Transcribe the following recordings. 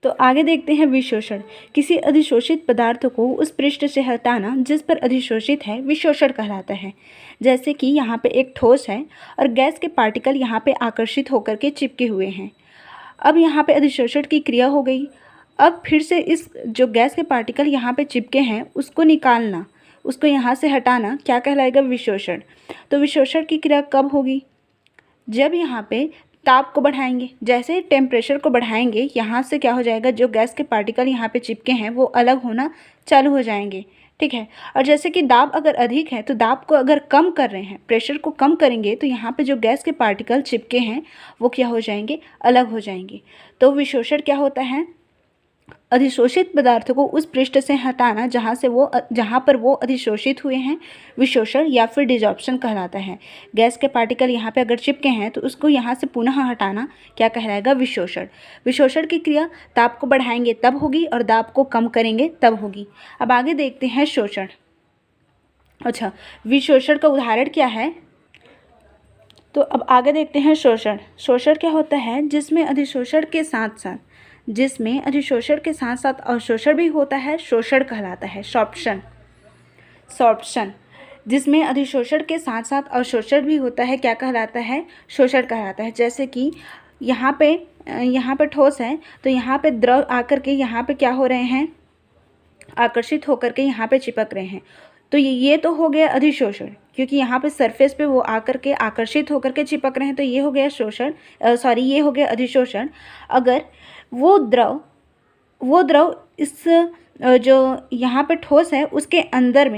तो आगे देखते हैं विशोषण। किसी अधिशोषित पदार्थ को उस पृष्ठ से हटाना जिस पर अधिशोषित है विशोषण कहलाता है। जैसे कि यहाँ पे एक ठोस है और गैस के पार्टिकल यहाँ पे आकर्षित होकर के चिपके हुए हैं। अब यहाँ पे अधिशोषण की क्रिया हो गई। अब फिर से इस जो गैस के पार्टिकल यहाँ पे चिपके हैं उसको निकालना, उसको यहाँ से हटाना क्या कहलाएगा? विशोषण। तो विशोषण की क्रिया कब होगी? जब यहाँ पे ताप को बढ़ाएंगे। जैसे टेम्परेचर को बढ़ाएंगे यहाँ से क्या हो जाएगा, जो गैस के पार्टिकल यहाँ पे चिपके हैं वो अलग होना चालू हो जाएंगे। ठीक है। और जैसे कि दाब अगर अधिक है तो दाब को अगर कम कर रहे हैं, प्रेशर को कम करेंगे तो यहाँ पे जो गैस के पार्टिकल चिपके हैं वो क्या हो जाएंगे? अलग हो जाएंगे। तो विशोषण क्या होता है? अधिशोषित पदार्थ को उस पृष्ठ से हटाना जहाँ पर वो अधिशोषित हुए हैं, विशोषण या फिर डिजॉर्प्शन कहलाता है। गैस के पार्टिकल यहाँ पे अगर चिपके हैं तो उसको यहाँ से पुनः हटाना क्या कहलाएगा? विशोषण। विशोषण की क्रिया ताप को बढ़ाएंगे तब होगी और दाब को कम करेंगे तब होगी। अब आगे देखते हैं शोषण। अच्छा, विशोषण का उदाहरण क्या है? तो अब आगे देखते हैं शोषण। शोषण क्या होता है? जिसमें अधिशोषण के साथ साथ अवशोषण भी होता है, शोषण कहलाता है। सॉर्प्शन। जिसमें अधिशोषण के साथ साथ अवशोषण भी होता है, क्या कहलाता है? शोषण कहलाता है। जैसे कि यहाँ पे ठोस है तो यहाँ पे द्रव आकर के यहाँ पे क्या हो रहे हैं? आकर्षित होकर के यहाँ पे चिपक रहे हैं। तो ये तो हो गया अधिशोषण, क्योंकि यहाँ पे सरफेस पे वो आकर के आकर्षित होकर के चिपक रहे हैं, तो ये हो गया ये हो गया अधिशोषण। अगर वो द्रव इस जो यहाँ पे ठोस है उसके अंदर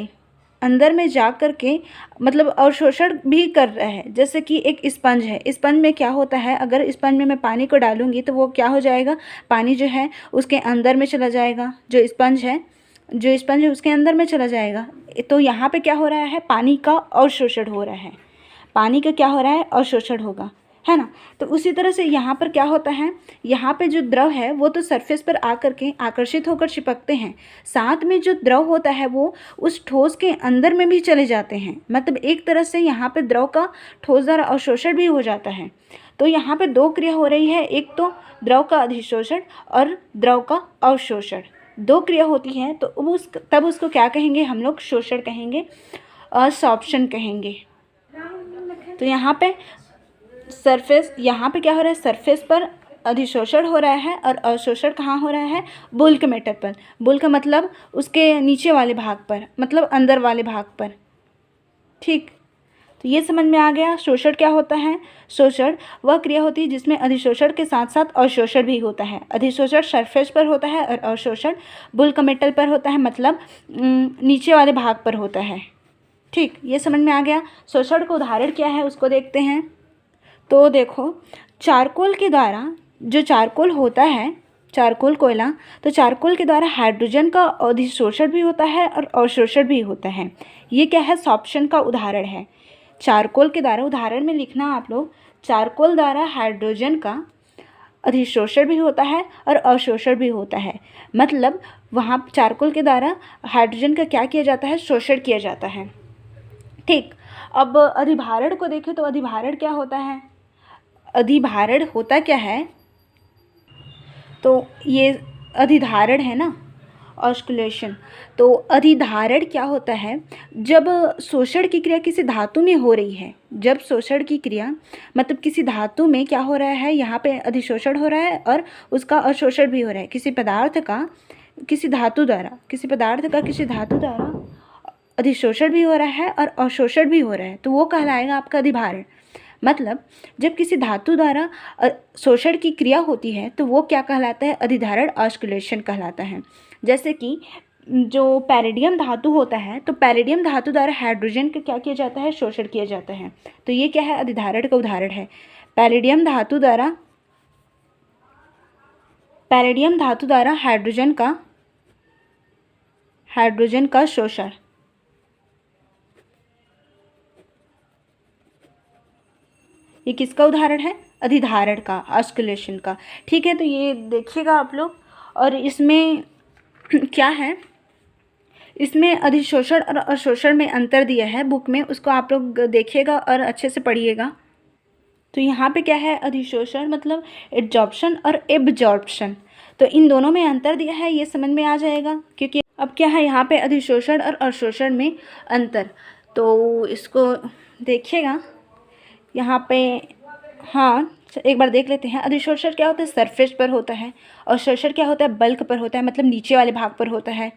में जा कर के मतलब अवशोषण भी कर रहा है। जैसे कि एक स्पंज है, स्पंज में क्या होता है? अगर स्पंज में मैं पानी को डालूंगी तो वो क्या हो जाएगा? पानी जो है उसके अंदर में चला जाएगा, जो स्पंज है उसके अंदर में चला जाएगा। तो यहाँ पे क्या हो रहा है? पानी का अवशोषण हो रहा है। पानी का क्या हो रहा है? अवशोषण होगा, है ना। तो उसी तरह से यहाँ पर क्या होता है? यहाँ पे जो द्रव है वो तो सरफेस पर आकर के आकर्षित होकर चिपकते हैं, साथ में जो द्रव होता है वो उस ठोस के अंदर में भी चले जाते हैं। मतलब एक तरह से यहाँ पे द्रव का ठोस द्वारा अवशोषण भी हो जाता है। तो यहाँ पे दो क्रिया हो रही है, एक तो द्रव का अधिशोषण और द्रव का अवशोषण, दो क्रिया होती है। तो तब उसको क्या कहेंगे हम लोग? शोषण कहेंगे, सॉर्प्शन कहेंगे। तो यहाँ पे यहाँ पे क्या हो रहा है? सरफेस पर अधिशोषण हो रहा है और अवशोषण कहाँ हो रहा है? बुल्क मैटर पर। बुल्क मतलब उसके नीचे वाले भाग पर, मतलब अंदर वाले भाग पर। ठीक, तो ये समझ में आ गया। शोषण क्या होता है? शोषण वह क्रिया होती है जिसमें अधिशोषण के साथ साथ अवशोषण भी होता है। अधिशोषण सरफेस पर होता है और अवशोषण बुल्क मेटल पर होता है, मतलब नीचे वाले भाग पर होता है। ठीक, ये समझ में आ गया। शोषण का उदाहरण क्या है उसको देखते हैं। तो देखो, चारकोल के द्वारा जो चारकोल होता है, चारकोल कोयला, तो चारकोल के द्वारा हाइड्रोजन का अधिशोषण भी होता है और अवशोषण भी होता है। ये क्या है? सॉर्प्शन का उदाहरण है। चारकोल के द्वारा, उदाहरण में लिखना आप लोग, चारकोल द्वारा हाइड्रोजन का अधिशोषण भी होता है और अवशोषण भी होता है। मतलब वहाँ चारकोल के द्वारा हाइड्रोजन का क्या किया जाता है? शोषण किया जाता है। ठीक, अब अधिभारण को देखें तो अधिभारण क्या होता है? अधिभारण होता क्या है? तो ये अधिधारण है ना, ऑस्कुलेशन। तो अधिधारण क्या होता है? जब शोषण की क्रिया किसी धातु में हो रही है, जब शोषण की क्रिया मतलब किसी धातु में क्या हो रहा है? यहाँ पे अधिशोषण हो रहा है और उसका अवशोषण भी हो रहा है। किसी पदार्थ का किसी धातु द्वारा अधिशोषण भी हो रहा है और अवशोषण भी हो रहा है, तो वो कहलाएगा आपका अधिभारण। मतलब जब किसी धातु द्वारा शोषण की क्रिया होती है तो वो क्या कहलाता है? अधिधारण, ऑस्कुलेशन कहलाता है। जैसे कि जो पैरिडियम धातु होता है, तो पैरिडियम धातु द्वारा हाइड्रोजन का क्या किया जाता है? शोषण किया जाता है। तो ये क्या है? अधिधारण का उदाहरण है। पैरिडियम धातु द्वारा हाइड्रोजन का शोषण। ये किसका उदाहरण है? अधिधारण का, ऑस्कुलेशन का। ठीक है, तो ये देखिएगा आप लोग। और इसमें क्या है? इसमें अधिशोषण और अवशोषण में अंतर दिया है बुक में, उसको आप लोग देखिएगा और अच्छे से पढ़िएगा। तो यहाँ पे क्या है? अधिशोषण मतलब एड्जॉर्प्शन और एब्जॉर्प्शन। तो इन दोनों में अंतर दिया है, ये समझ में आ जाएगा। क्योंकि अब क्या है यहाँ पे अधिशोषण और अवशोषण में अंतर, तो इसको देखिएगा यहाँ पे। हाँ, एक बार देख लेते हैं। अधिशोषण क्या होता है, सरफेस पर होता है। अवशोषण क्या होता है, बल्क पर होता है, मतलब नीचे वाले भाग पर होता है।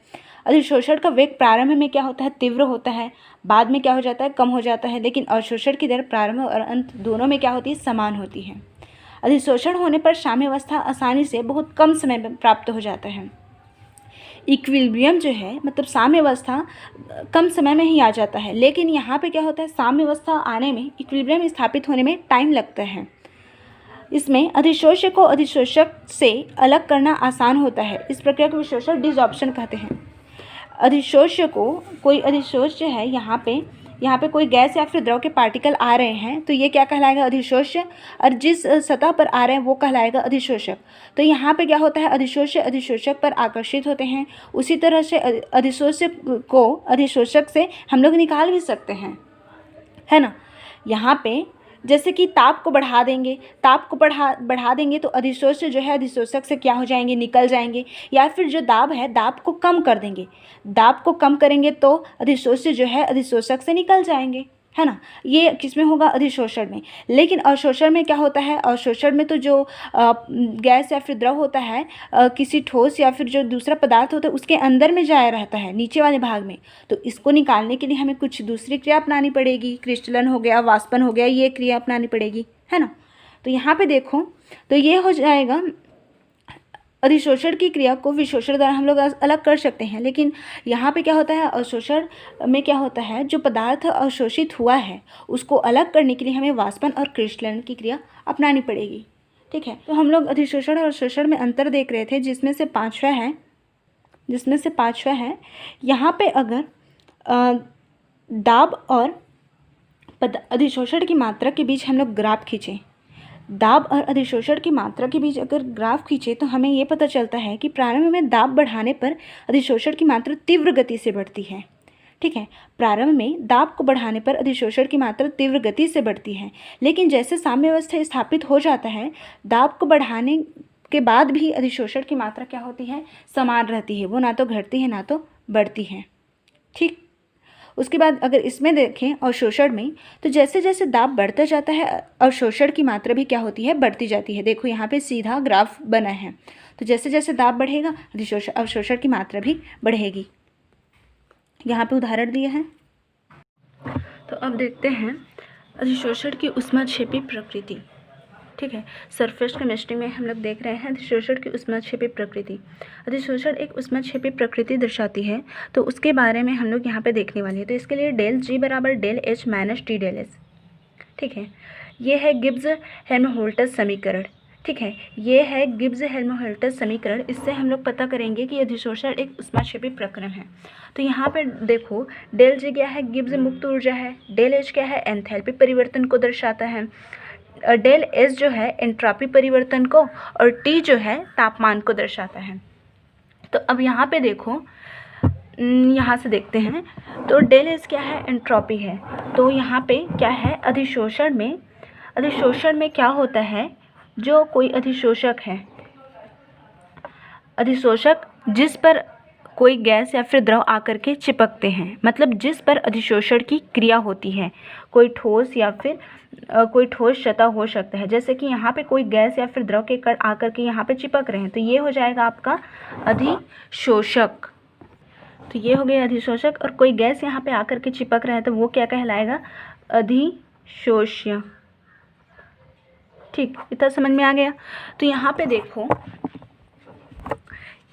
अधिशोषण का वेग प्रारंभ में क्या होता है, तीव्र होता है, बाद में क्या हो जाता है, कम हो जाता है। लेकिन अवशोषण की दर प्रारंभ और अंत दोनों में क्या होती है, समान होती है। अधिशोषण होने पर साम्यावस्था आसानी से बहुत कम समय में प्राप्त हो जाता है। इक्विलिब्रियम जो है, मतलब साम्यावस्था कम समय में ही आ जाता है। लेकिन यहाँ पे क्या होता है, साम्यावस्था आने में, इक्विलिब्रियम स्थापित होने में टाइम लगता है। इसमें अधिशोष्य को अधिशोषक से अलग करना आसान होता है। इस प्रक्रिया को विशोषण डिसऑर्प्शन कहते हैं। अधिशोष्य को, कोई अधिशोष्य है, यहाँ पे कोई गैस या फिर द्रव के पार्टिकल आ रहे हैं, तो ये क्या कहलाएगा, अधिशोष्य। और जिस सतह पर आ रहे हैं वो कहलाएगा अधिशोषक। तो यहाँ पे क्या होता है, अधिशोष्य अधिशोषक पर आकर्षित होते हैं। उसी तरह से अधिशोष्य को अधिशोषक से हम लोग निकाल भी सकते हैं, है ना। यहाँ पे जैसे कि ताप को बढ़ा देंगे, ताप को बढ़ा देंगे तो अधिशोष्य जो है अधिशोषक से क्या हो जाएंगे, निकल जाएंगे। या फिर जो दाब है, दाब को कम कर देंगे, दाब को कम करेंगे तो अधिशोष्य जो है अधिशोषक से निकल जाएंगे, है ना। ये किसमें होगा, अधिशोषण में। लेकिन अवशोषण में क्या होता है, अवशोषण में तो जो गैस या फिर द्रव होता है, किसी ठोस या फिर जो दूसरा पदार्थ होता है उसके अंदर में जाया रहता है, नीचे वाले भाग में। तो इसको निकालने के लिए हमें कुछ दूसरी क्रिया अपनानी पड़ेगी। क्रिस्टलन हो गया, वाष्पन हो गया, ये क्रिया अपनानी पड़ेगी, है ना। तो यहाँ पे देखो, तो ये हो जाएगा। अधिशोषण की क्रिया को विशोषण द्वारा हम लोग अलग कर सकते हैं। लेकिन यहाँ पे क्या होता है, अवशोषण में क्या होता है, जो पदार्थ अवशोषित हुआ है उसको अलग करने के लिए हमें वाष्पन और क्रिस्टलन की क्रिया अपनानी पड़ेगी। ठीक है, तो हम लोग अधिशोषण और अवशोषण में अंतर देख रहे थे, जिसमें से पाँचवा है यहाँ पे अगर दाब और अधिशोषण की मात्रा के बीच हम लोग ग्राफ खींचें, दाब और अधिशोषण की मात्रा के बीच अगर ग्राफ खींचे तो हमें ये पता चलता है कि प्रारंभ में दाब बढ़ाने पर अधिशोषण की मात्रा तीव्र गति से बढ़ती है। ठीक है, प्रारंभ में दाब को बढ़ाने पर अधिशोषण की मात्रा तीव्र गति से बढ़ती है। लेकिन जैसे साम्यावस्था स्थापित हो जाता है, दाब को बढ़ाने के बाद भी अधिशोषण की मात्रा क्या होती है, समान रहती है, वो ना तो घटती है ना तो बढ़ती है। ठीक, उसके बाद अगर इसमें देखें अवशोषण में, तो जैसे जैसे दाब बढ़ता जाता है अवशोषण की मात्रा भी क्या होती है, बढ़ती जाती है। देखो यहाँ पे सीधा ग्राफ बना है, तो जैसे जैसे दाब बढ़ेगा अवशोषण की मात्रा भी बढ़ेगी। यहाँ पे उदाहरण दिए हैं। तो अब देखते हैं अधिशोषण की ऊष्माक्षेपी प्रकृति। ठीक है, सरफेस केमिस्ट्री में हम लोग देख रहे हैं अधिशोषण की ऊष्माक्षेपी प्रकृति। अधिशोषण एक ऊष्माक्षेपी प्रकृति दर्शाती है, तो उसके बारे में हम लोग यहाँ पे देखने वाले हैं। तो इसके लिए डेल जी बराबर del H minus T del S. ठीक है, ये है गिब्स हेल्महोल्ट्ज़ समीकरण। ठीक है, ये है गिब्स हेल्महोल्ट्ज़ समीकरण। इससे हम लोग पता करेंगे कि अधिशोषण एक ऊष्माक्षेपी प्रक्रम है। तो यहाँ पे देखो, डेल जी क्या है, गिब्स मुक्त ऊर्जा है। डेल एच क्या है, एंथैल्पी परिवर्तन को दर्शाता है। डेल एस जो है एंट्रोपी परिवर्तन को, और टी जो है तापमान को दर्शाता है। तो अब यहाँ पे देखो, यहाँ से देखते हैं, तो डेल एस क्या है, एंट्रोपी है। तो यहाँ पे क्या है, अधिशोषण में क्या होता है, जो कोई अधिशोषक है, अधिशोषक जिस पर कोई गैस या फिर द्रव आकर के चिपकते हैं, मतलब जिस पर अधिशोषण की क्रिया होती है, कोई ठोस या फिर कोई ठोस सतह हो सकता है। जैसे कि यहाँ पे कोई गैस या फिर द्रव के कण आकर के यहाँ पे चिपक रहे हैं, तो ये हो जाएगा आपका अधिशोषक। तो ये हो गया अधिशोषक, और कोई गैस यहाँ पे आकर के चिपक रहा है तो वो क्या कहलाएगा, अधिशोष्य। ठीक, इतना समझ में आ गया। तो यहाँ पे देखो,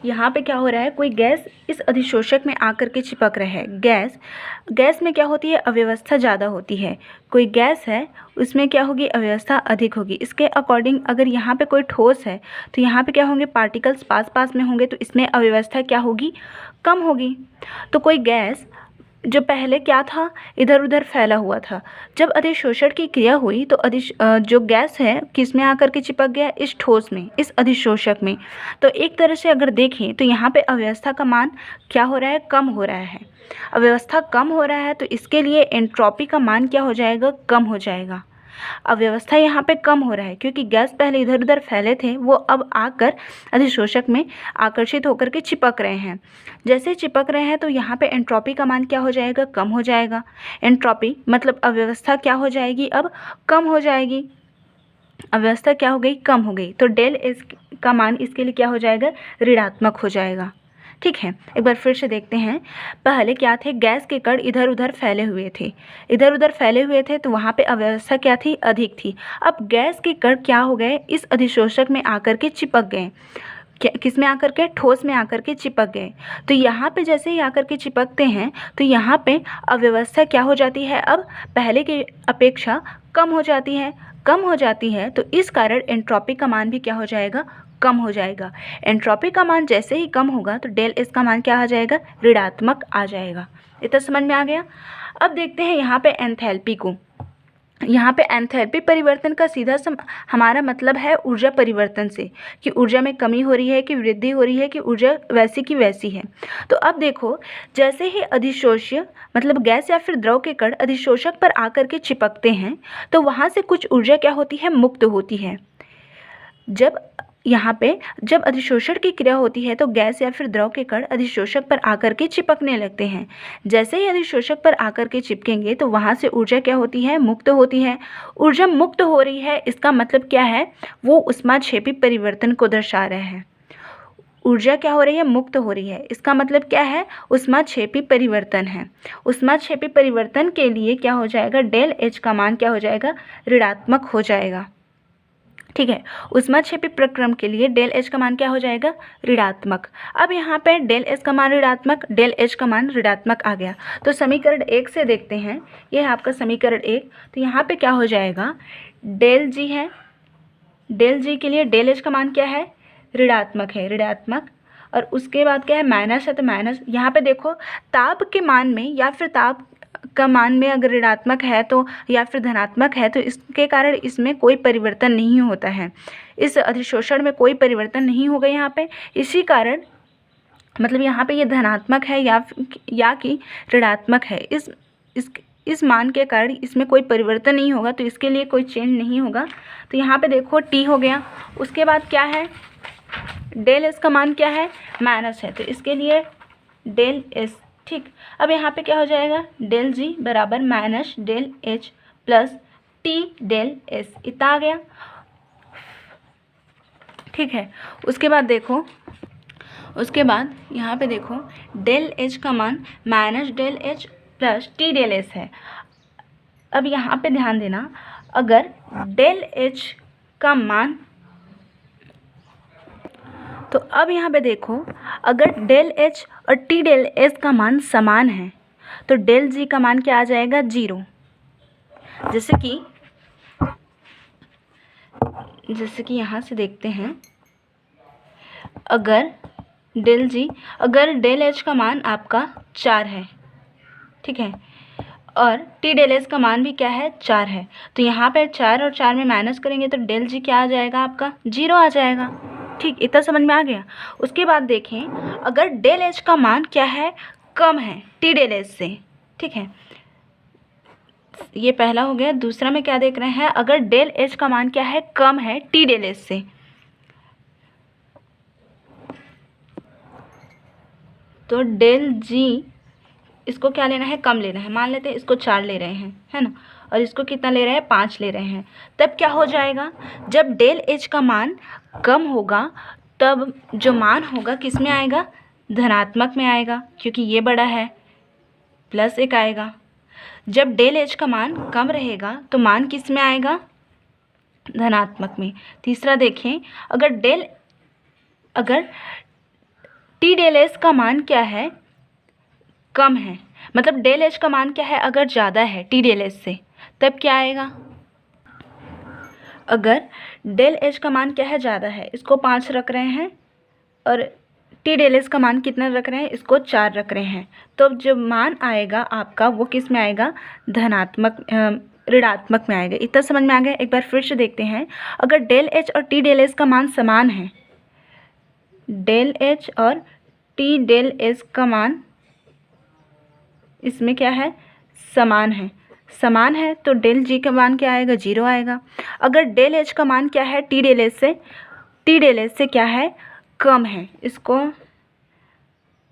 यहाँ पे क्या हो रहा है, कोई गैस इस अधिशोषक में आकर के चिपक रहा है। गैस में क्या होती है, अव्यवस्था ज़्यादा होती है। कोई गैस है उसमें क्या होगी, अव्यवस्था अधिक होगी। इसके अकॉर्डिंग अगर यहाँ पे कोई ठोस है तो यहाँ पे क्या होंगे, पार्टिकल्स पास पास में होंगे, तो इसमें अव्यवस्था क्या होगी, कम होगी। तो कोई गैस जो पहले क्या था, इधर उधर फैला हुआ था, जब अधिशोषण की क्रिया हुई तो जो गैस है किस में आकर के चिपक गया, इस ठोस में, इस अधिशोषक में। तो एक तरह से अगर देखें तो यहाँ पे अव्यवस्था का मान क्या हो रहा है, कम हो रहा है। अव्यवस्था कम हो रहा है तो इसके लिए एंट्रोपी का मान क्या हो जाएगा, कम हो जाएगा। अव्यवस्था यहाँ पे कम हो रहा है, क्योंकि गैस पहले इधर उधर फैले थे, वो अब आकर अधिशोषक में आकर्षित होकर के चिपक रहे हैं। जैसे चिपक रहे हैं तो यहाँ पे एंट्रोपी का मान क्या हो जाएगा, कम हो जाएगा। एंट्रोपी मतलब अव्यवस्था क्या हो जाएगी, अब कम हो जाएगी। अव्यवस्था क्या हो गई, कम हो गई। तो डेल एच का मान इसके लिए क्या हो जाएगा, ऋणात्मक हो जाएगा। ठीक है, एक बार फिर से देखते हैं। पहले क्या थे, गैस के कण इधर उधर फैले हुए थे, इधर उधर फैले हुए थे, तो वहाँ पे अव्यवस्था क्या थी, अधिक थी। अब गैस के कण क्या हो गए, इस अधिशोषक में आकर के चिपक गए। किस में आकर के, ठोस में आकर के चिपक गए। तो यहाँ पे जैसे ही आकर के चिपकते हैं तो यहाँ पे अव्यवस्था क्या हो जाती है, अब पहले की अपेक्षा कम हो जाती है। कम हो जाती है तो इस कारण एंट्रोपी का मान भी क्या हो जाएगा, कम हो जाएगा। एंट्रोपी का मान जैसे ही कम होगा तो डेल एस का मान क्या आ जाएगा, ऋणात्मक आ जाएगा। इतना समझ में आ गया। अब देखते हैं यहाँ पे एंथैल्पी को। यहाँ पे एंथैल्पी परिवर्तन का सीधा हमारा मतलब है ऊर्जा परिवर्तन से, कि ऊर्जा में कमी हो रही है कि वृद्धि हो रही है, कि ऊर्जा वैसी की वैसी है। तो अब देखो, जैसे ही अधिशोष्य मतलब गैस या फिर द्रव के कण अधिशोषक पर आकर के चिपकते हैं तो वहाँ से कुछ ऊर्जा क्या होती है, मुक्त होती है। जब अधिशोषण की क्रिया होती है तो गैस या फिर द्रव के कण अधिशोषक पर आकर के चिपकने लगते हैं। जैसे ही अधिशोषक पर आकर के चिपकेंगे तो वहाँ से ऊर्जा क्या होती है, मुक्त होती है। ऊर्जा मुक्त हो रही है, इसका मतलब क्या है, वो ऊष्माक्षेपी परिवर्तन को दर्शा रहा है। ऊर्जा क्या हो रही है, मुक्त हो रही है, इसका मतलब क्या है, ऊष्माक्षेपी परिवर्तन है। ऊष्माक्षेपी परिवर्तन के लिए क्या हो जाएगा, डेल एच का मान क्या हो जाएगा, ऋणात्मक हो जाएगा। ठीक है, ऊष्माक्षेपी प्रक्रम के लिए डेल एच का मान क्या हो जाएगा, ऋणात्मक। अब यहाँ पे डेल एच का मान ऋणात्मक, डेल एच का मान ऋणात्मक आ गया। तो समीकरण 1 से देखते हैं, ये है आपका समीकरण 1। तो यहाँ पे क्या हो जाएगा, डेल जी है, डेल जी के लिए डेल एच का मान क्या है, ऋणात्मक है, ऋणात्मक। और उसके बाद क्या है, माइनस है, तो माइनस। यहाँ पे देखो, ताप के मान में या फिर ताप का मान में अगर ऋणात्मक है तो या फिर धनात्मक है तो इसके कारण इसमें कोई परिवर्तन नहीं होता है, इस अधिशोषण में कोई परिवर्तन नहीं होगा यहाँ पे। इसी कारण मतलब यहाँ पे ये धनात्मक है या कि ऋणात्मक है, इस मान के कारण इसमें कोई परिवर्तन नहीं होगा, तो इसके लिए कोई चेंज नहीं होगा। तो यहाँ पे देखो टी हो गया। उसके बाद क्या है, डेल एस का मान क्या है, माइनस है, तो इसके लिए डेल एस। ठीक, अब यहाँ पे क्या हो जाएगा, डेल जी बराबर minus del H plus T del S, इतना आ गया। ठीक है, उसके बाद देखो, उसके बाद यहाँ पे देखो डेल एच का मान minus del H plus T del S है। अब यहाँ पे ध्यान देना, अगर डेल एच का मान, तो अब यहाँ पे देखो, अगर डेल एच और टी डेल एस का मान समान है तो डेल जी का मान क्या आ जाएगा, 0। जैसे कि यहाँ से देखते हैं, अगर डेल एच का मान आपका 4 है, ठीक है, और टी डेल एस का मान भी क्या है, 4 है, तो यहाँ पे 4 और 4 में माइनस करेंगे तो डेल जी क्या आ जाएगा, आपका 0 आ जाएगा। ठीक, इतना समझ में आ गया। उसके बाद देखें, अगर डेल एच का मान क्या है, कम है टी डेल एस से, ठीक है, ये पहला हो गया। दूसरा में क्या देख रहे हैं, अगर डेल एच का मान क्या है, कम है टी डेल एस से, तो डेल जी इसको क्या लेना है, कम लेना है। मान लेते हैं इसको 4 ले रहे हैं, है ना, और इसको कितना ले रहे हैं, 5 ले रहे हैं। तब क्या हो जाएगा, जब डेल एच का मान कम होगा तब जो मान होगा किस में आएगा, धनात्मक में आएगा, क्योंकि ये बड़ा है, प्लस 1 आएगा। जब डेल एच का मान कम रहेगा तो मान किस में आएगा, धनात्मक में। तीसरा देखें, अगर टी डेल एस का मान क्या है, कम है, मतलब डेल एच का मान क्या है, अगर ज़्यादा है टी डेल एस से, तब क्या आएगा, अगर डेल एच का मान क्या है, ज़्यादा है, इसको 5 रख रहे हैं, और टी डेल एस का मान कितना रख रहे हैं, इसको 4 रख रहे हैं, तो जो मान आएगा आपका वो किस में आएगा, धनात्मक ऋणात्मक में आएगा। इतना समझ में आ गया। एक बार फिर से देखते हैं, अगर डेल एच और टी डेल एस का मान समान है, डेल एच और टी डेल एस का मान इसमें क्या है, समान है, समान है तो डेल जी का मान क्या आएगा, 0 आएगा। अगर डेल एच का मान क्या है, टी डेल एच से क्या है, कम है। इसको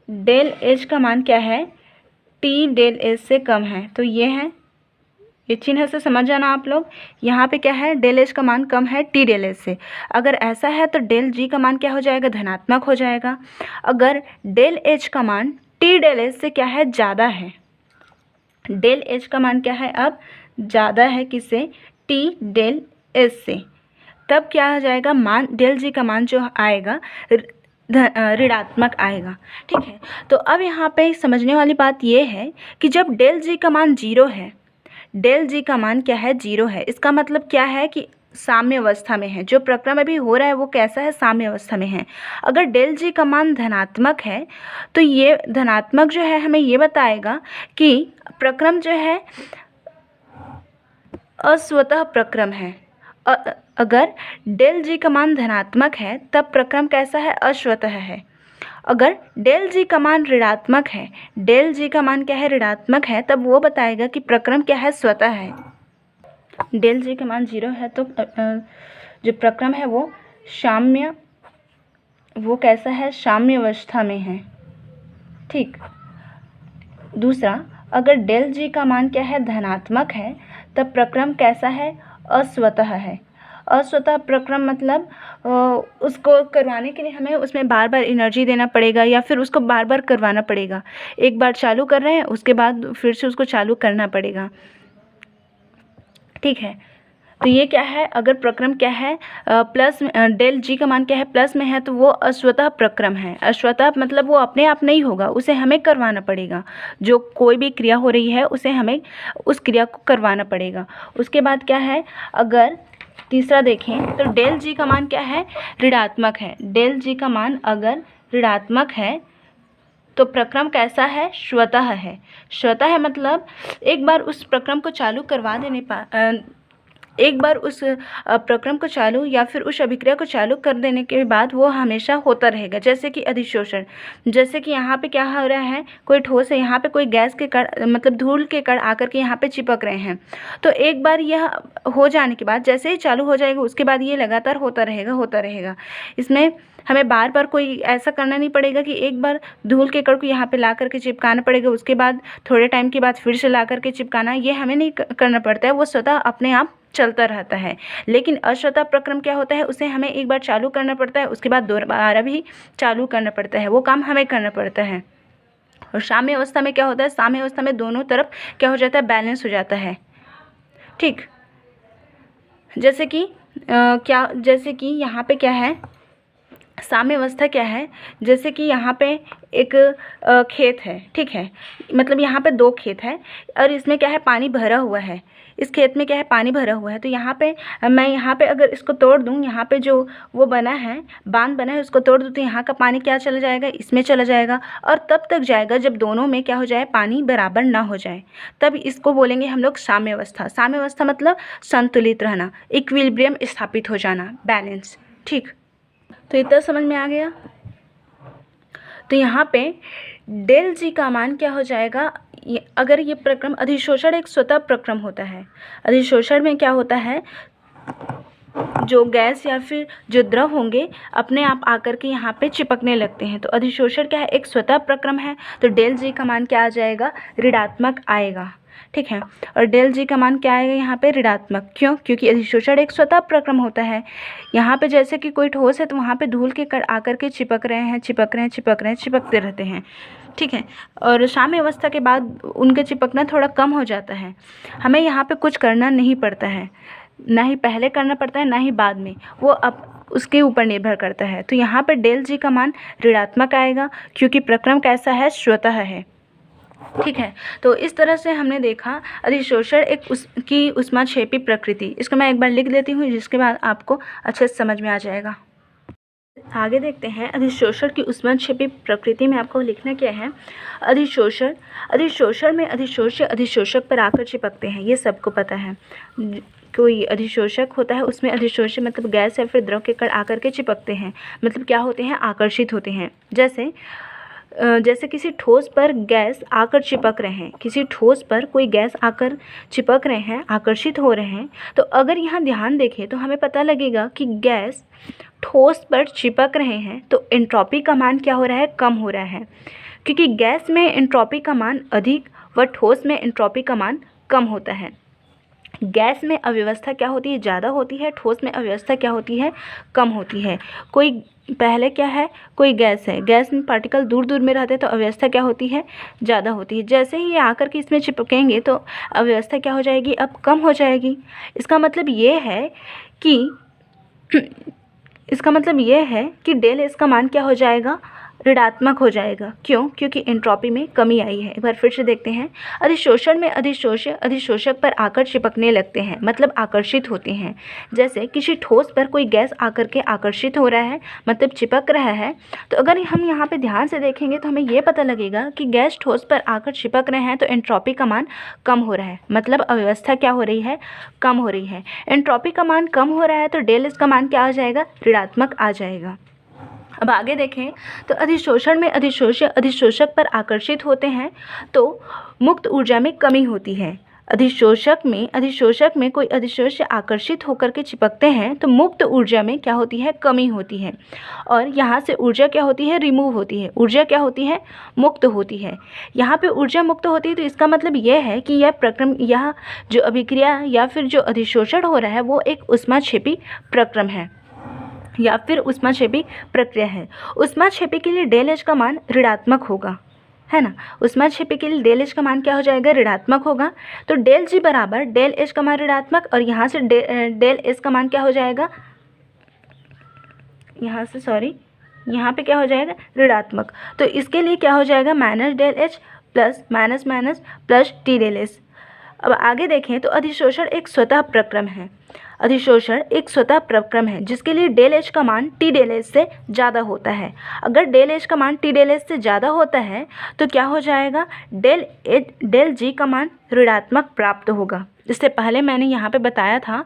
डेल एच का मान क्या है, टी डेल एच से कम है, तो ये है, ये चिन्ह से समझ जाना आप लोग। यहाँ पे क्या है, डेल एच का मान कम है टी डेल एच से। अगर ऐसा है तो डेल जी का मान क्या हो जाएगा, धनात्मक हो जाएगा। अगर डेल एच का मान टी डेल एच से क्या है, ज़्यादा है, डेल एच का मान क्या है अब, ज़्यादा है किससे, टी डेल एच से, तब क्या हो जाएगा, मान डेल जी का मान जो आएगा ऋणात्मक आएगा। ठीक है, तो अब यहाँ पे समझने वाली बात ये है कि जब डेल जी का मान 0 है, डेल जी का मान क्या है, 0 है, इसका मतलब क्या है कि साम्य अवस्था में है। जो प्रक्रम अभी हो रहा है वो कैसा है, साम्य अवस्था में है। अगर डेल जी का मान धनात्मक है तो ये धनात्मक जो है हमें ये बताएगा कि प्रक्रम जो है अस्वतः प्रक्रम है। अगर डेल जी का मान धनात्मक है तब प्रक्रम कैसा है, अश्वतः है। अगर डेल जी का मान ऋणात्मक है, डेल जी का मान क्या है, ऋणात्मक है, तब वो बताएगा कि प्रक्रम क्या है, स्वतः है। डेल जी का मान 0 है तो जो प्रक्रम है वो साम्य, वो कैसा है, साम्य अवस्था में है। ठीक। दूसरा, अगर डेल जी का मान क्या है, धनात्मक है, तब प्रक्रम कैसा है, अस्वतः है। अस्वतः प्रक्रम मतलब उसको करवाने के लिए हमें उसमें बार बार एनर्जी देना पड़ेगा या फिर उसको बार बार करवाना पड़ेगा। एक बार चालू कर रहे हैं उसके बाद फिर से उसको चालू करना पड़ेगा। ठीक है, तो ये क्या है, अगर प्रक्रम क्या है प्लस, डेल जी का मान क्या है, प्लस में है, तो वो अस्वतः प्रक्रम है। अस्वतः मतलब वो अपने आप नहीं होगा, उसे हमें करवाना पड़ेगा। जो कोई भी क्रिया हो रही है उसे हमें उस क्रिया को करवाना पड़ेगा। उसके बाद क्या है, अगर तीसरा देखें तो डेल जी का मान क्या है, ऋणात्मक है। डेल जी का मान अगर ऋणात्मक है तो प्रक्रम कैसा है, स्वतः है। स्वतः है मतलब एक बार उस प्रक्रम को चालू करवा देने एक बार उस प्रक्रम को चालू या फिर उस अभिक्रिया को चालू कर देने के बाद वो हमेशा होता रहेगा। जैसे कि अधिशोषण, जैसे कि यहाँ पे क्या हो रहा है, कोई ठोस है, यहाँ पे कोई गैस के कण मतलब धूल के कण आकर के यहाँ पे चिपक रहे हैं, तो एक बार यह हो जाने के बाद जैसे ही चालू हो जाएगा उसके बाद ये लगातार होता रहेगा। इसमें हमें बार बार कोई ऐसा करना नहीं पड़ेगा कि एक बार धूल के कण को यहाँ पे ला करके चिपकाना पड़ेगा, उसके बाद थोड़े टाइम के बाद फिर से ला करके चिपकाना, ये हमें नहीं करना पड़ता है, वो स्वतः अपने आप चलता रहता है। लेकिन अस्वतः प्रक्रम क्या होता है, उसे हमें एक बार चालू करना पड़ता है, उसके बाद दोबारा भी चालू करना पड़ता है, वो काम हमें करना पड़ता है। और साम्य अवस्था में क्या होता है, साम्य अवस्था में दोनों तरफ क्या हो जाता है, बैलेंस हो जाता है। ठीक, जैसे कि यहाँ पे क्या है, साम्य अवस्था क्या है, जैसे कि यहाँ पे एक खेत है, ठीक है, मतलब यहाँ पे 2 खेत है और इसमें क्या है, पानी भरा हुआ है। इस खेत में क्या है, पानी भरा हुआ है, तो यहाँ पे मैं यहाँ पे अगर इसको तोड़ दूँ, यहाँ पे जो वो बना है, बांध बना है, उसको तोड़ दूँ तो यहाँ का पानी क्या चला जाएगा, इसमें चला जाएगा और तब तक जाएगा जब दोनों में क्या हो जाए, पानी बराबर ना हो जाए, तब इसको बोलेंगे हम लोग साम्य अवस्था। साम्य अवस्था मतलब संतुलित रहना, इक्विलिब्रियम स्थापित हो जाना, बैलेंस। ठीक, तो इतना समझ में आ गया। तो यहाँ पे डेल जी का मान क्या हो जाएगा, अगर ये प्रक्रम, अधिशोषण एक स्वतः प्रक्रम होता है। अधिशोषण में क्या होता है, जो गैस या फिर जो द्रव होंगे अपने आप आकर के यहाँ पे चिपकने लगते हैं। तो अधिशोषण क्या है, एक स्वतः प्रक्रम है, तो डेल जी का मान क्या आ जाएगा, ऋणात्मक आएगा। ठीक है, और डेल जी का मान क्या आएगा यहाँ पे, ऋणात्मक। क्यों, क्योंकि अधिशोषण एक स्वतः प्रक्रम होता है। यहाँ पे जैसे कि कोई ठोस है तो वहाँ पे धूल के कण आकर के चिपकते रहते हैं। ठीक है, और साम्य अवस्था के बाद उनका चिपकना थोड़ा कम हो जाता है। हमें यहाँ पे कुछ करना नहीं पड़ता है, ना ही पहले करना पड़ता है ना ही बाद में, वो अब उसके ऊपर निर्भर करता है। तो यहाँ पे डेल जी का मान ऋणात्मक आएगा क्योंकि प्रक्रम कैसा है, स्वतः है। ठीक है, तो इस तरह से हमने देखा अधिशोषण एक उसकी ऊष्माक्षेपी प्रकृति। इसको मैं एक बार लिख देती हूँ जिसके बाद आपको अच्छे से समझ में आ जाएगा। आगे देखते हैं अधिशोषण की ऊष्माक्षेपी प्रकृति में आपको लिखना क्या है। अधिशोषण में अधिशोष्य अधिशोषक पर आकर चिपकते हैं, ये सबको पता है। कोई अधिशोषक होता है उसमें अधिशोष्य मतलब गैस या फिर द्रव के कण आकर के चिपकते हैं, मतलब क्या होते हैं, आकर्षित होते हैं। जैसे जैसे किसी ठोस पर गैस आकर चिपक रहे हैं, किसी ठोस पर कोई गैस आकर चिपक रहे हैं, आकर्षित हो रहे हैं, तो अगर यहाँ ध्यान देखें तो हमें पता लगेगा कि गैस ठोस पर चिपक रहे हैं तो एंट्रोपी का मान क्या हो रहा है, कम हो रहा है, क्योंकि गैस में एंट्रोपी का मान अधिक व ठोस में एंट्रोपी का मान कम होता है। गैस में अव्यवस्था क्या होती है, ज़्यादा होती है, ठोस में अव्यवस्था क्या होती है, कम होती है। कोई पहले क्या है, कोई गैस है, गैस में पार्टिकल दूर दूर में रहते हैं तो अव्यवस्था क्या होती है, ज़्यादा होती है। जैसे ही ये आकर के इसमें चिपकेंगे तो अव्यवस्था क्या हो जाएगी, अब कम हो जाएगी। इसका मतलब ये है कि डेल इसका मान क्या हो जाएगा, ऋणात्मक हो जाएगा। क्यों? क्योंकि एंट्रोपी में कमी आई है। एक बार फिर से देखते हैं। अधिशोषण में अधिशोष्य अधिशोषक पर आकर चिपकने लगते हैं, मतलब आकर्षित होते हैं। जैसे किसी ठोस पर कोई गैस आकर के आकर्षित हो रहा है, मतलब चिपक रहा है। तो अगर हम यहाँ पे ध्यान से देखेंगे तो हमें ये पता लगेगा कि गैस ठोस पर आकर चिपक रहे हैं तो एंट्रोपी का मान कम हो रहा है, मतलब अव्यवस्था क्या हो रही है, कम हो रही है। एंट्रोपी का मान कम हो रहा है तो डेल इसका मान क्या आ जाएगा, ऋणात्मक आ जाएगा। अब आगे देखें तो अधिशोषण में अधिशोष्य अधिशोषक पर आकर्षित होते हैं तो मुक्त ऊर्जा में कमी होती है। अधिशोषक में कोई अधिशोष्य आकर्षित होकर के चिपकते हैं तो मुक्त ऊर्जा में क्या होती है, कमी होती है, और यहाँ से ऊर्जा क्या होती है, रिमूव होती है। ऊर्जा क्या होती है, मुक्त होती है। यहाँ पे ऊर्जा मुक्त होती है तो इसका मतलब यह है कि यह जो अभिक्रिया या फिर जो अधिशोषण हो रहा है वो एक ऊष्माक्षेपी प्रक्रम है या फिर ऊष्माक्षेपी प्रक्रिया है। ऊष्माक्षेपी के लिए डेल एच का मान ऋणात्मक होगा, है ना। ऊष्माक्षेपी के लिए डेल एच का मान क्या हो जाएगा, ऋणात्मक होगा। तो डेल जी बराबर डेल एच का मान ऋणात्मक, और यहाँ से डेल एच का मान क्या हो जाएगा, यहाँ पे क्या हो जाएगा, ऋणात्मक। तो इसके लिए क्या हो जाएगा, minus del H plus minus minus plus T del H. अब आगे देखें तो अधिशोषण एक स्वतः प्रक्रम है। अधिशोषण एक स्वतः प्रक्रम है जिसके लिए डेल एच का मान टी डेल एच से ज़्यादा होता है। अगर डेल एच का मान टी डेल एच से ज़्यादा होता है तो क्या हो जाएगा, डेल जी का मान ऋणात्मक प्राप्त होगा। इससे पहले मैंने यहाँ पे बताया था,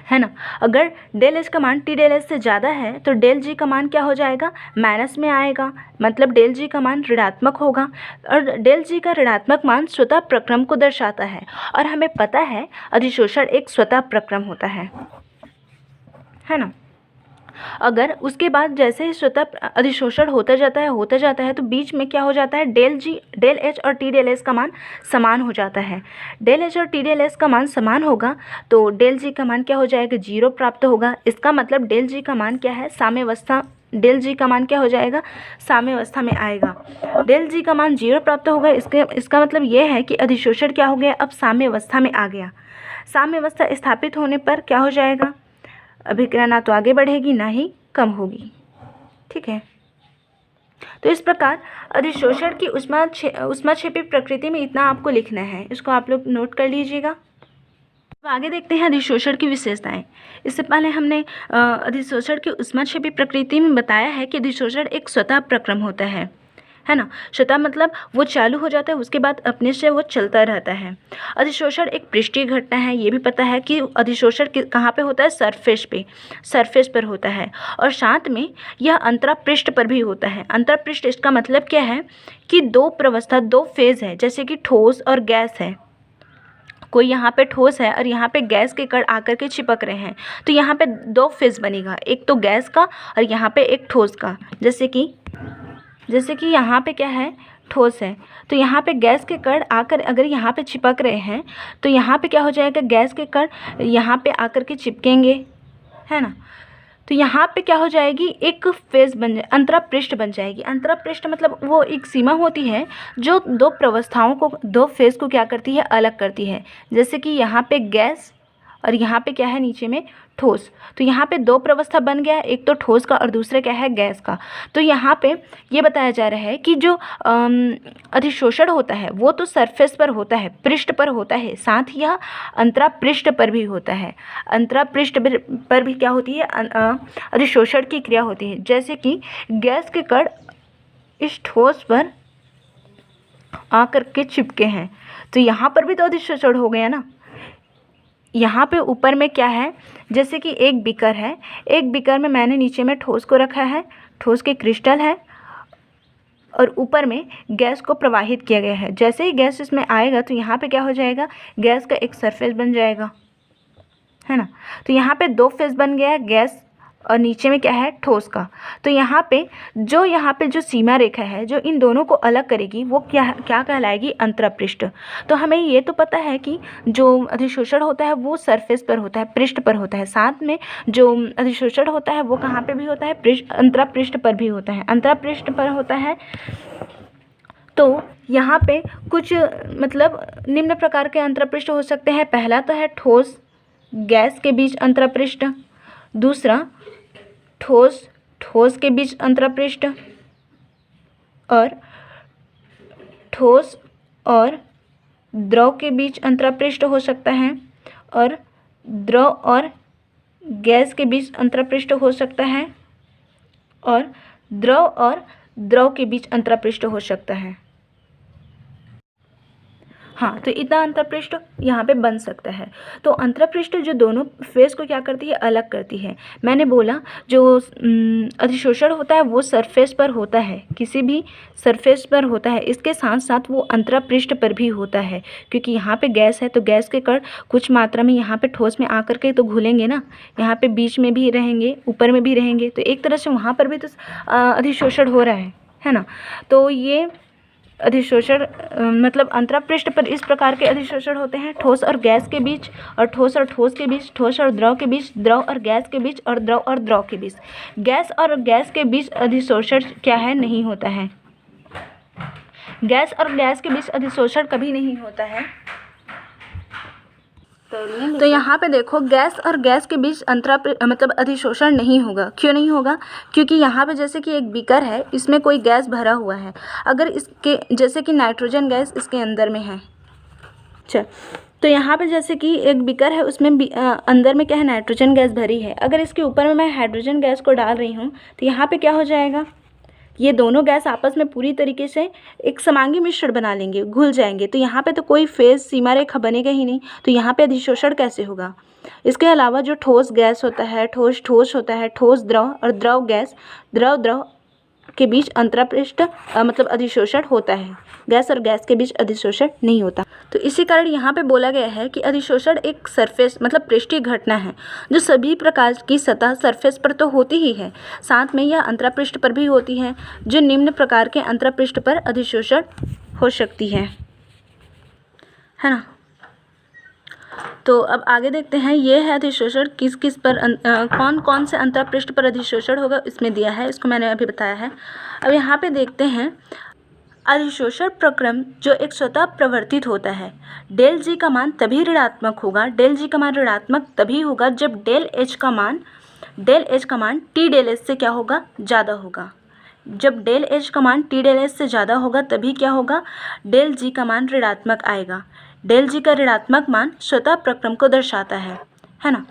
है ना। अगर डेल एच का मान टी डेल एच से ज़्यादा है तो डेल जी का मान क्या हो जाएगा, माइनस में आएगा, मतलब डेल जी का मान ऋणात्मक होगा। और डेल जी का ऋणात्मक मान स्वतः प्रक्रम को दर्शाता है, और हमें पता है अधिशोषण एक स्वतः प्रक्रम होता है ना। अगर उसके बाद जैसे ही स्वतः अधिशोषण होता जाता है तो बीच में क्या हो जाता है, डेल एच और टी डेल एच का मान समान हो जाता है। डेल एच और टी डेल एच का मान समान होगा तो डेल जी का मान क्या हो जाएगा, 0 प्राप्त होगा। इसका मतलब डेल जी का मान क्या है, साम्यावस्था। डेल जी का मान क्या हो जाएगा, साम्यावस्था में आएगा। डेल जी का मान 0 प्राप्त होगा। इसका मतलब ये है कि अधिशोषण क्या हो गया, अब साम्यावस्था में आ गया। साम्यावस्था स्थापित होने पर क्या हो जाएगा, अभिक्रिया ना तो आगे बढ़ेगी ना ही कम होगी, ठीक है। तो इस प्रकार अधिशोषण की ऊष्माक्षेपी प्रकृति में इतना आपको लिखना है, इसको आप लोग नोट कर लीजिएगा। अब आगे देखते हैं अधिशोषण की विशेषताएं। इससे पहले हमने अधिशोषण की ऊष्माक्षेपी प्रकृति में बताया है कि अधिशोषण एक स्वतः प्रक्रम होता है ना। स्वतः मतलब वो चालू हो जाता है, उसके बाद अपने से वो चलता रहता है। अधिशोषण एक पृष्ठीय घटना है, ये भी पता है कि अधिशोषण कहाँ पे होता है, सरफेस पर होता है, और साथ में यह अंतरापृष्ठ पर भी होता है। अंतरापृष्ठ इसका मतलब क्या है कि दो प्रवस्था, दो फेज है, जैसे कि ठोस और गैस है। कोई यहाँ पे ठोस है और यहाँ पे गैस के कण आकर के चिपक रहे हैं तो यहाँ पे 2 फेज बनेगा, एक तो गैस का और यहाँ पे एक ठोस का। जैसे कि यहाँ पे क्या है, ठोस है, तो यहाँ पे गैस के कण आकर अगर यहाँ पे चिपक रहे हैं तो यहाँ पे क्या हो जाएगा, गैस के कण यहाँ पे आकर के चिपकेंगे, है ना। तो यहाँ पे क्या हो जाएगी, एक फेज अंतरापृष्ठ बन जाएगी। अंतरापृष्ठ मतलब वो एक सीमा होती है जो दो प्रवस्थाओं को, दो फेज को क्या करती है, अलग करती है। जैसे कि यहाँ पे गैस और यहाँ पे क्या है, नीचे में ठोस। तो यहाँ पे 2 प्रवस्था बन गया, एक तो ठोस का और दूसरा क्या है, गैस का। तो यहाँ पे ये बताया जा रहा है कि जो अधिशोषण होता है वो तो सरफेस पर होता है, पृष्ठ पर होता है, साथ ही यह अंतरापृष्ठ पर भी होता है। अंतरापृष्ठ पर भी क्या होती है, अधिशोषण की क्रिया होती है। जैसे कि गैस के कण इस ठोस पर आकर के चिपके हैं तो यहाँ पर भी तो अधिशोषण हो गया ना। यहाँ पे ऊपर में क्या है, जैसे कि एक बीकर है, एक बीकर में मैंने नीचे में ठोस को रखा है, ठोस के क्रिस्टल है, और ऊपर में गैस को प्रवाहित किया गया है। जैसे ही गैस इसमें आएगा तो यहाँ पे क्या हो जाएगा, गैस का एक सरफेस बन जाएगा, है ना। तो यहाँ पे दो फेस बन गया गैस और नीचे में क्या है, ठोस का। तो यहाँ पे जो सीमा रेखा है जो इन दोनों को अलग करेगी वो क्या कहलाएगी, अंतरापृष्ठ। तो हमें ये तो पता है कि जो अधिशोषण होता है वो सरफेस पर होता है, पृष्ठ पर होता है। साथ में जो अधिशोषण होता है वो कहाँ पे भी होता है, अंतरापृष्ठ पर भी होता है, अंतरापृष्ठ पर होता है। तो यहाँ पे कुछ मतलब निम्न प्रकार के अंतरापृष्ठ हो सकते हैं। पहला तो है ठोस गैस के बीच अंतरापृष्ठ, दूसरा ठोस के बीच अंतरापृष्ठ, और ठोस और द्रव के बीच अंतरापृष्ठ हो सकता है, और द्रव और गैस के बीच अंतरापृष्ठ हो सकता है, और द्रव के बीच अंतरापृष्ठ हो सकता है। हाँ, तो इतना अंतरापृष्ठ यहाँ पे बन सकता है। तो अंतरापृष्ठ जो दोनों फेस को क्या करती है, अलग करती है। मैंने बोला जो अधिशोषण होता है वो सरफेस पर होता है, किसी भी सरफेस पर होता है, इसके साथ साथ वो अंतरापृष्ठ पर भी होता है, क्योंकि यहाँ पे गैस है तो गैस के कण कुछ मात्रा में यहाँ पे ठोस में आकर के तो घुलेंगे ना, यहाँ पे बीच में भी रहेंगे, ऊपर में भी रहेंगे, तो एक तरह से वहाँ पर भी तो अधिशोषण हो रहा है ना। तो ये अधिशोषण मतलब अंतरापृष्ठ पर इस प्रकार के अधिशोषण होते हैं, ठोस और गैस के बीच, और ठोस के बीच, ठोस और द्रव के बीच, द्रव और गैस के बीच, और द्रव के बीच। गैस और गैस के बीच अधिशोषण क्या है, नहीं होता है। गैस और गैस के बीच अधिशोषण कभी नहीं होता है। तो यहाँ पे देखो गैस और गैस के बीच मतलब अधिशोषण नहीं होगा। क्यों नहीं होगा, क्योंकि यहाँ पे जैसे कि एक बीकर है, इसमें कोई गैस भरा हुआ है, अगर इसके जैसे कि नाइट्रोजन गैस इसके अंदर में है, अच्छा, तो यहाँ पे जैसे कि एक बीकर है, उसमें अंदर में क्या है, नाइट्रोजन गैस भरी है। अगर इसके ऊपर में मैं हाइड्रोजन गैस को डाल रही हूँ तो यहाँ पे क्या हो जाएगा, ये दोनों गैस आपस में पूरी तरीके से एक समांगी मिश्रण बना लेंगे, घुल जाएंगे। तो यहाँ पे तो कोई फेज सीमा रेखा बनेगा ही नहीं, तो यहाँ पे अधिशोषण कैसे होगा। इसके अलावा जो ठोस गैस होता है, ठोस होता है, ठोस द्रव और द्रव गैस, द्रव के बीच अंतरापृष्ठ मतलब अधिशोषण होता है। गैस और गैस के बीच अधिशोषण नहीं होता। तो इसी कारण यहाँ पे बोला गया है कि अधिशोषण एक सरफेस मतलब पृष्ठीय घटना है जो सभी प्रकार की सतह सरफेस पर तो होती ही है, साथ में यह अंतरापृष्ठ पर भी होती है, जो निम्न प्रकार के अंतरापृष्ठ पर अधिशोषण हो सकती है ना। तो अब आगे देखते हैं, ये है अधिशोषण किस किस पर कौन कौन से अंतरापृष्ठ पर अधिशोषण होगा, इसमें दिया है, इसको मैंने अभी बताया है। अब यहाँ पे देखते हैं अधिशोषण प्रक्रम जो एक स्वतः प्रवर्तित होता है। डेल जी का मान तभी ऋणात्मक होगा, डेल जी का मान ऋणात्मक तभी होगा जब डेल एच का मान टी डेल एच से क्या होगा, ज़्यादा होगा। जब डेल एच का मान टी डेल एच से ज़्यादा होगा तभी क्या होगा, डेल जी का मान ऋणात्मक आएगा। डेल जी का ऋणात्मक मान स्वतः प्रक्रम को दर्शाता है ना।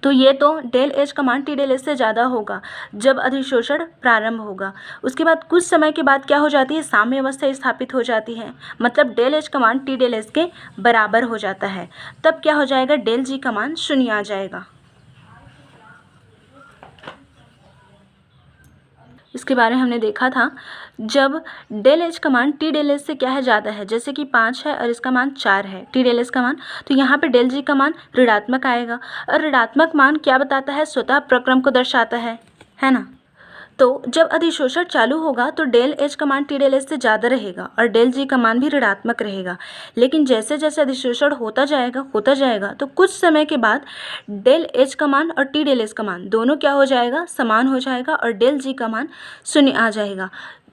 तो ये तो डेल एच का मान टी डेल एच से ज़्यादा होगा जब अधिशोषण प्रारंभ होगा। उसके बाद कुछ समय के बाद क्या हो जाती है, साम्य अवस्था स्थापित हो जाती है, मतलब डेल एच का मान टी डेल एच के बराबर हो जाता है। तब क्या हो जाएगा, डेल जी का मान 0 आ जाएगा। इसके बारे में हमने देखा था, जब डेल एच का मान टी डेल एच से क्या है, ज़्यादा है, जैसे कि 5 है और इसका मान 4 है टी डेल एच का मान, तो यहाँ पे डेल जी का मान ऋणात्मक आएगा। और ऋणात्मक मान क्या बताता है, स्वतः प्रक्रम को दर्शाता है ना। तो जब अधिशोषण चालू होगा तो डेल एच का मान टी डेल एच से ज़्यादा रहेगा और डेल जी का मान भी ऋणात्मक रहेगा। लेकिन जैसे जैसे अधिशोषण होता जाएगा तो कुछ समय के बाद डेल एच का मान और टी डेल एच का मान दोनों क्या हो जाएगा, समान हो जाएगा और डेल जी का मान 0 आ जाएगा।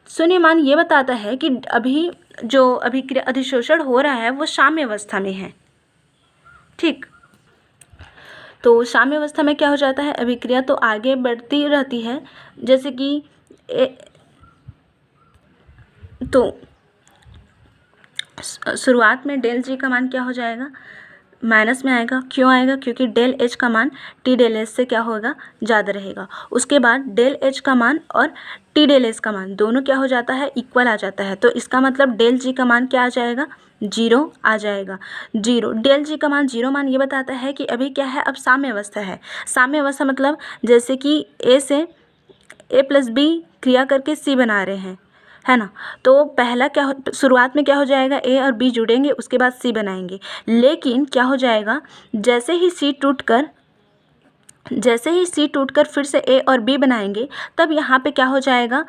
0 मान ये बताता है कि अभी जो अभिक्रिया अधिशोषण हो रहा है वो साम्य अवस्था में है, ठीक। तो साम्य अवस्था में क्या हो जाता है, अभिक्रिया तो आगे बढ़ती रहती है, जैसे कि तो शुरुआत में डेल जी का मान क्या हो जाएगा, माइनस में आएगा। क्यों आएगा, क्योंकि डेल एच का मान टी डेल एच से क्या होगा, ज़्यादा रहेगा। उसके बाद डेल एच का मान और टी डेल एच का मान दोनों क्या हो जाता है, इक्वल आ जाता है। तो इसका मतलब डेल जी का मान क्या आ जाएगा, 0 आ जाएगा। 0 डेल जी का मान 0 मान ये बताता है कि अभी क्या है, अब साम्य अवस्था है। साम्य अवस्था मतलब जैसे कि ए से a + b क्रिया करके c बना रहे हैं, है ना। तो पहला क्या शुरुआत में क्या हो जाएगा, ए और बी जुड़ेंगे, उसके बाद सी बनाएंगे। लेकिन क्या हो जाएगा, जैसे ही सी टूटकर फिर से ए और बी बनाएंगे, तब यहाँ पे क्या हो जाएगा,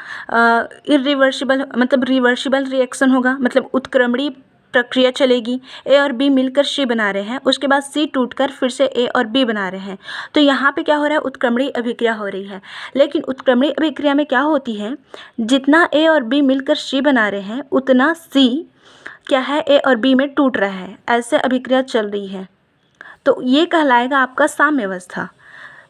इरिवर्सिबल मतलब रिवर्सिबल रिएक्शन होगा, मतलब उत्क्रमणीय प्रक्रिया चलेगी। ए और बी मिलकर सी बना रहे हैं, उसके बाद सी टूटकर फिर से ए और बी बना रहे हैं, तो यहाँ पे क्या हो रहा है, उत्क्रमणीय अभिक्रिया हो रही है। लेकिन उत्क्रमणीय अभिक्रिया में क्या होती है, जितना ए और बी मिलकर सी बना रहे हैं उतना सी क्या है, ए और बी में टूट रहा है, ऐसे अभिक्रिया चल रही है। तो ये कहलाएगा आपका साम्यावस्था।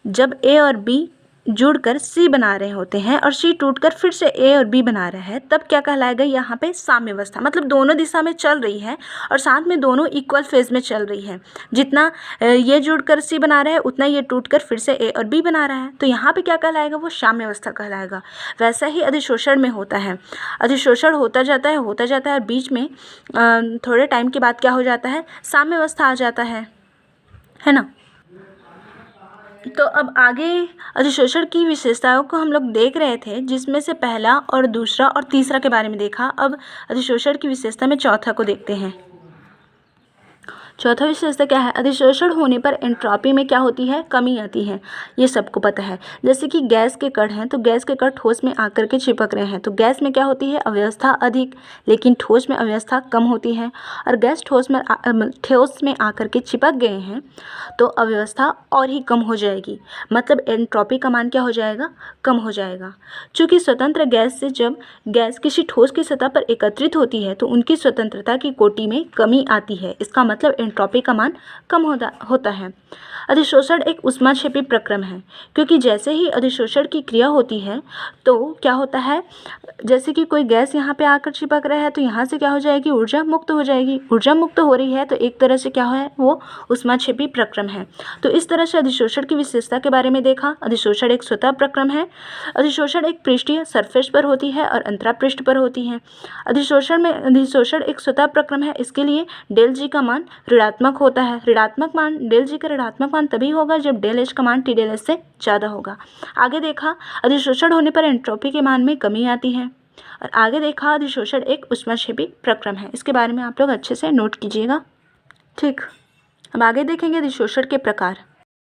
जब ए और बी जुड़कर सी बना रहे होते हैं और सी टूटकर फिर से ए और बी बना रहा है, तब क्या कहलाएगा, यहाँ पे साम्यावस्था, मतलब दोनों दिशा में चल रही है और साथ में दोनों इक्वल फेज में चल रही है। जितना ये जुड़कर सी बना रहा है उतना ये टूटकर फिर से ए और बी बना रहा है, तो यहाँ पे क्या कहलाएगा, वो साम्यावस्था कहलाएगा। वैसा ही अधिशोषण में होता है, अधिशोषण होता जाता है और बीच में थोड़े टाइम के बाद क्या हो जाता है, साम्यावस्था आ जाता है ना। तो अब आगे अधिशोषण की विशेषताओं को हम लोग देख रहे थे, जिसमें से पहला और दूसरा और तीसरा के बारे में देखा। अब अधिशोषण की विशेषता में चौथा को देखते हैं। चौथा विशेषता क्या है, अधिशोषण होने पर एंट्रोपी में क्या होती है, कमी आती है, ये सबको पता है। जैसे कि गैस के कण हैं, तो गैस के कण ठोस में आकर के चिपक रहे हैं, तो गैस में क्या होती है, अव्यवस्था अधिक, लेकिन ठोस में अव्यवस्था कम होती है। और गैस ठोस में आकर के चिपक गए हैं तो अव्यवस्था और ही कम हो जाएगी, मतलब एंट्रोपी का मान क्या हो जाएगा, कम हो जाएगा। चूँकि स्वतंत्र गैस से जब गैस किसी ठोस की सतह पर एकत्रित होती है तो उनकी स्वतंत्रता की कोटि में कमी आती है, इसका मतलब एंट्रोपी का मान कम होता है। अधिशोषण एक ऊष्माक्षेपी प्रक्रम है, क्योंकि जैसे ही अधिशोषण की क्रिया होती है तो क्या होता है, जैसे कि कोई गैस यहाँ पे आकर चिपक रहा है तो यहाँ से क्या हो जाएगी, ऊर्जा मुक्त हो जाएगी। ऊर्जा मुक्त हो रही है तो एक तरह से क्या है, वो ऊष्माक्षेपी प्रक्रम है। तो इस तरह से अधिशोषण की विशेषता के बारे में देखा। अधिशोषण एक स्वतः प्रक्रम है। अधिशोषण एक पृष्ठीय सरफेस पर होती है और अंतरा पृष्ठ पर होती है। अधिशोषण एक स्वतः प्रक्रम है, इसके लिए डेल जी का मान ऋणात्मक होता है। ऋणात्मक मान, डेल जी का ऋणात्मक मान तभी होगा जब डेल एच का मान टी डेल एच से ज़्यादा होगा। आगे देखा अधिशोषण होने पर एंट्रोपी के मान में कमी आती है। और आगे देखा अधिशोषण एक ऊष्माक्षेपी प्रक्रम है, इसके बारे में आप लोग अच्छे से नोट कीजिएगा। ठीक, अब आगे देखेंगे अधिशोषण के प्रकार।